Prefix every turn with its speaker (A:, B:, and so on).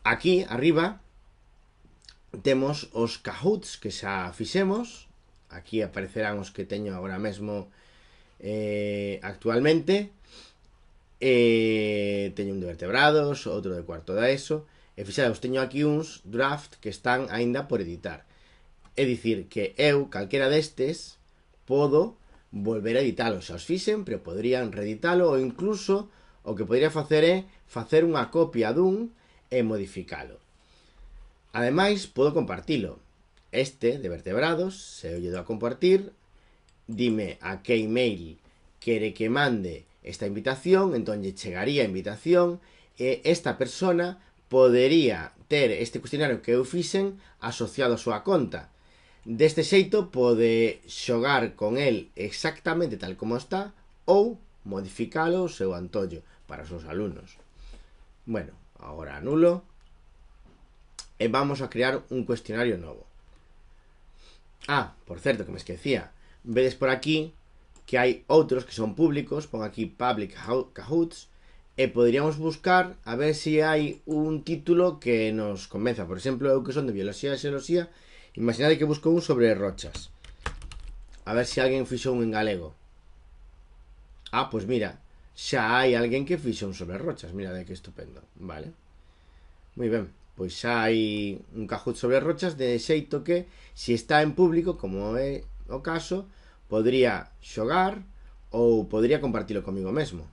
A: Aquí, arriba, temos os Kahoots que xa fixemos. Aquí aparecerán os que teño agora mesmo actualmente. Teño un de vertebrados, outro de cuarto da ESO. E fixados, teño aquí uns draft que están aínda por editar. É dicir, que eu, calquera destes, podo volver a editalo. Xa os fixen, pero podrían reeditalo, ou incluso o que podría facer é facer unha copia dun e modificalo. Ademais, podo compartilo. Este de vertebrados, se eu lle dou a compartir, dime a que email quere que mande esta invitación, entón lle chegaría a invitación e esta persona podería ter este cuestionario que eu fixen asociado á súa conta. Deste xeito pode xogar con el exactamente tal como está ou modificalo ao seu antollo para os seus alumnos. Bueno, agora anulo e vamos a crear un cuestionario novo. Por certo, que me esquecía. Vedes por aquí que hai outros que son públicos. Pon aquí Public Kahoots e poderíamos buscar a ver se hai un título que nos convenza. Por exemplo, eu que son de Biología e Xeoloxía, imaginade que busco un sobre rochas. A ver se alguén fixo un en galego. Pois mira, xa hai alguén que fixo un sobre rochas. Mira de que estupendo. Vale. Moi ben, pois xa hai un Kahoot sobre rochas, de xeito que se está en público, como é o caso, podría xogar ou podría compartilo comigo mesmo.